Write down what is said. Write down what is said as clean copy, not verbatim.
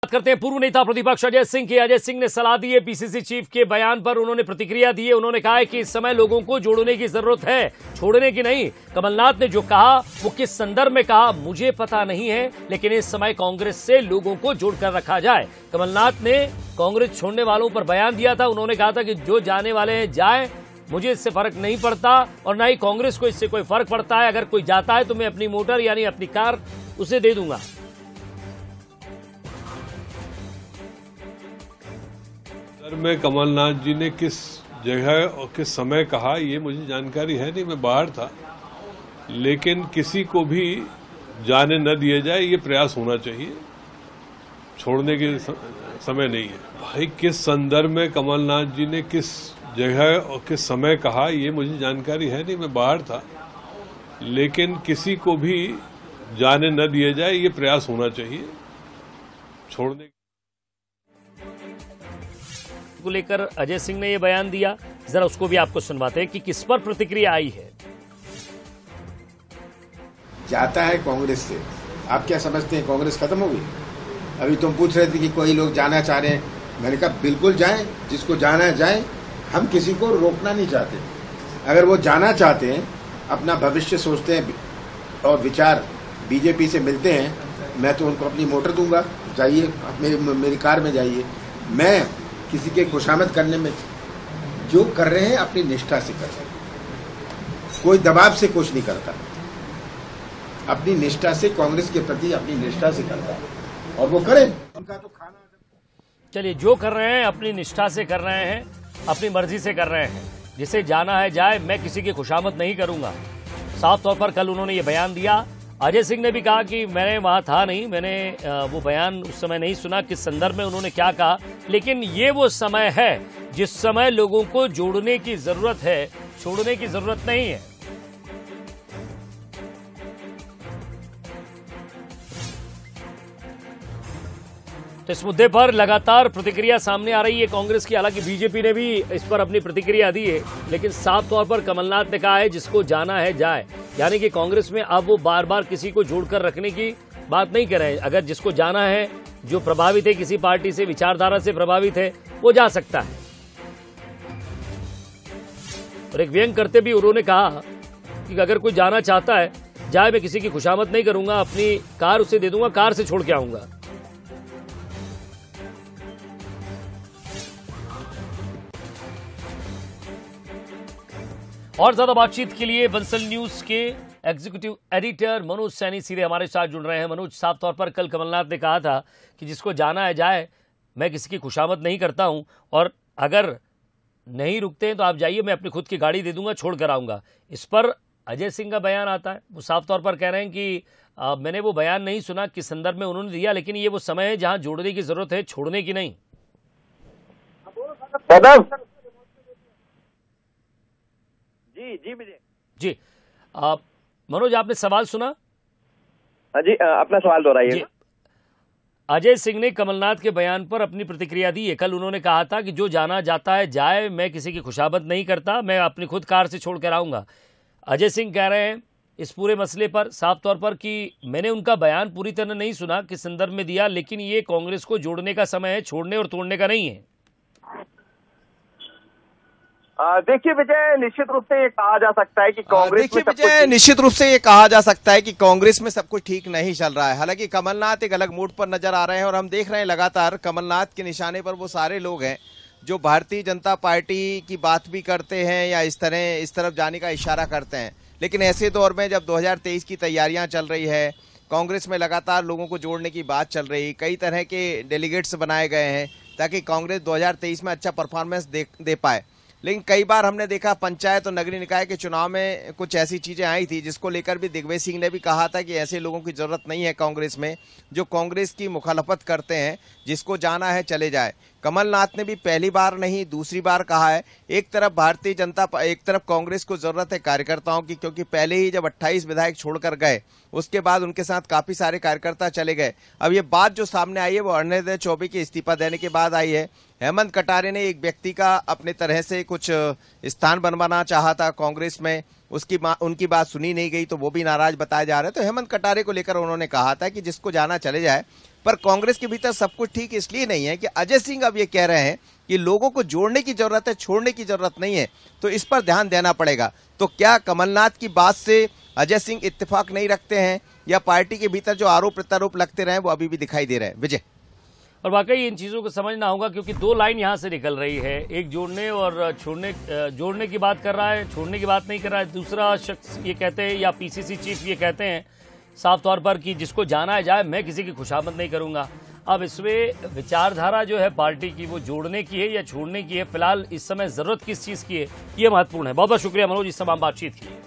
बात करते हैं पूर्व नेता प्रतिपक्ष अजय सिंह की। अजय सिंह ने सलाह दी है पीसीसी चीफ के बयान पर, उन्होंने प्रतिक्रिया दी है। उन्होंने कहा है कि इस समय लोगों को जोड़ने की जरूरत है, छोड़ने की नहीं। कमलनाथ ने जो कहा वो किस संदर्भ में कहा मुझे पता नहीं है, लेकिन इस समय कांग्रेस से लोगों को जोड़कर रखा जाए। कमलनाथ ने कांग्रेस छोड़ने वालों पर बयान दिया था। उन्होंने कहा था कि जो जाने वाले हैं जाए, मुझे इससे फर्क नहीं पड़ता और ना ही कांग्रेस को इससे कोई फर्क पड़ता है। अगर कोई जाता है तो मैं अपनी मोटर यानी अपनी कार उसे दे दूंगा। में कमलनाथ जी ने किस जगह और किस समय कहा ये मुझे जानकारी है नहीं, मैं बाहर था। लेकिन किसी को भी जाने न दिया जाए ये प्रयास होना चाहिए, छोड़ने के समय नहीं है। भाई किस संदर्भ में कमलनाथ जी ने किस जगह और किस समय कहा ये मुझे जानकारी है नहीं, मैं बाहर था। लेकिन किसी को भी जाने न दिया जाए ये प्रयास होना चाहिए, छोड़ने को लेकर अजय सिंह ने यह बयान दिया। जरा उसको भी आपको सुनवाते हैं कि किस पर प्रतिक्रिया आई है। जाता है कांग्रेस से, आप क्या समझते हैं कांग्रेस खत्म होगी? अभी तुम पूछ रहे थे कि कोई लोग जाना चाह रहे हैं, मैंने कहा बिल्कुल जाएं, जिसको जाना है जाएं, हम किसी को रोकना नहीं चाहते। अगर वो जाना चाहते हैं, अपना भविष्य सोचते हैं और विचार बीजेपी से मिलते हैं, मैं तो उनको अपनी मोटर दूंगा, जाइए मेरी कार में जाइए। मैं किसी के खुशामद करने में, जो कर रहे हैं अपनी निष्ठा से कर रहे हैं, कोई दबाव से कुछ नहीं करता, अपनी निष्ठा से कांग्रेस के प्रति अपनी निष्ठा से करता है और वो करें। उनका तो खाना, चलिए जो कर रहे हैं अपनी निष्ठा से कर रहे हैं, अपनी मर्जी से कर रहे हैं। जिसे जाना है जाए, मैं किसी की खुशामद नहीं करूंगा। साफ तौर पर कल उन्होंने ये बयान दिया। अजय सिंह ने भी कहा कि मैंने वहां था नहीं, मैंने वो बयान उस समय नहीं सुना किस संदर्भ में उन्होंने क्या कहा, लेकिन ये वो समय है जिस समय लोगों को जोड़ने की जरूरत है, छोड़ने की जरूरत नहीं है। तो इस मुद्दे पर लगातार प्रतिक्रिया सामने आ रही है कांग्रेस की। हालांकि बीजेपी ने भी इस पर अपनी प्रतिक्रिया दी है, लेकिन साफ तौर पर कमलनाथ ने कहा है जिसको जाना है जाए, यानी कि कांग्रेस में अब वो बार बार किसी को जोड़कर रखने की बात नहीं कर रहे हैं। अगर जिसको जाना है, जो प्रभावित है किसी पार्टी से, विचारधारा से प्रभावित है, वो जा सकता है। और एक व्यंग करते भी उन्होंने कहा कि अगर कोई जाना चाहता है जाए, मैं किसी की खुशामद नहीं करूंगा, अपनी कार उसे दे दूंगा, कार से छोड़ के आऊंगा। और ज्यादा बातचीत के लिए बंसल न्यूज के एग्जीक्यूटिव एडिटर मनोज सैनी सीधे हमारे साथ जुड़ रहे हैं। मनोज, साफ तौर पर कल कमलनाथ ने कहा था कि जिसको जाना है जाए, मैं किसी की खुशामद नहीं करता हूं, और अगर नहीं रुकते हैं तो आप जाइए, मैं अपनी खुद की गाड़ी दे दूंगा, छोड़ कर आऊंगा। इस पर अजय सिंह का बयान आता है। वो साफ तौर पर कह रहे हैं कि मैंने वो बयान नहीं सुना किस संदर्भ में उन्होंने दिया, लेकिन ये वो समय है जहां जोड़ने की जरूरत है, छोड़ने की नहीं। जी मनोज, आपने सवाल सुना? जी, अपना सवाल दोहराइए। अजय सिंह ने कमलनाथ के बयान पर अपनी प्रतिक्रिया दी है। कल उन्होंने कहा था कि जो जाना जाता है जाए, मैं किसी की खुशामद नहीं करता, मैं अपनी खुद कार से छोड़ कर आऊंगा। अजय सिंह कह रहे हैं इस पूरे मसले पर साफ तौर पर कि मैंने उनका बयान पूरी तरह नहीं सुना किस संदर्भ में दिया, लेकिन ये कांग्रेस को जोड़ने का समय है, छोड़ने और तोड़ने का नहीं है। देखिए विजय, निश्चित रूप से ये कहा जा सकता है कि कांग्रेस में सब कुछ ठीक नहीं चल रहा है। हालांकि कमलनाथ एक अलग मूड पर नजर आ रहे हैं और हम देख रहे हैं लगातार कमलनाथ के निशाने पर वो सारे लोग हैं जो भारतीय जनता पार्टी की बात भी करते हैं या इस तरफ जाने का इशारा करते हैं। लेकिन ऐसे दौर में जब 2023 की तैयारियां चल रही है, कांग्रेस में लगातार लोगों को जोड़ने की बात चल रही, कई तरह के डेलीगेट्स बनाए गए हैं ताकि कांग्रेस 2023 में अच्छा परफॉर्मेंस दे पाए। लेकिन कई बार हमने देखा पंचायत और नगरीय निकाय के चुनाव में कुछ ऐसी चीजें आई थी जिसको लेकर भी दिग्विजय सिंह ने भी कहा था कि ऐसे लोगों की जरूरत नहीं है कांग्रेस में जो कांग्रेस की मुखालफत करते हैं, जिसको जाना है चले जाए। कमलनाथ ने भी पहली बार नहीं दूसरी बार कहा है, एक तरफ कांग्रेस को जरूरत है कार्यकर्ताओं की, क्योंकि पहले ही जब 28 विधायक छोड़कर गए उसके बाद उनके साथ काफी सारे कार्यकर्ता चले गए। अब ये बात जो सामने आई है वो अरुणोदय चौबे के इस्तीफा देने के बाद आई है। हेमंत कटारे ने एक व्यक्ति का अपने तरह से कुछ स्थान बनवाना चाहा था कांग्रेस में, उनकी बात सुनी नहीं गई तो वो भी नाराज बताया जा रहा है। तो हेमंत कटारे को लेकर उन्होंने कहा था कि जिसको जाना चले जाए, पर कांग्रेस के भीतर सब कुछ ठीक इसलिए नहीं है कि अजय सिंह अब ये कह रहे हैं कि लोगों को जोड़ने की जरूरत है, छोड़ने की जरूरत नहीं है, तो इस पर ध्यान देना पड़ेगा। तो क्या कमलनाथ की बात से अजय सिंह इत्तेफाक नहीं रखते हैं, या पार्टी के भीतर जो आरोप प्रत्यारोप लगते रहे वो अभी भी दिखाई दे रहे हैं? विजय, और वाकई इन चीज़ों को समझना होगा, क्योंकि दो लाइन यहाँ से निकल रही है, एक जोड़ने और जोड़ने की बात कर रहा है, छोड़ने की बात नहीं कर रहा है। दूसरा शख्स ये कहते हैं, या पीसीसी चीफ ये कहते हैं साफ तौर पर कि जिसको जाना है जाए, मैं किसी की खुशामद नहीं करूंगा। अब इसमें विचारधारा जो है पार्टी की वो जोड़ने की है या छोड़ने की है, फिलहाल इस समय जरूरत किस चीज़ की है, ये महत्वपूर्ण है। बहुत बहुत शुक्रिया मनोज, इस तमाम बातचीत की।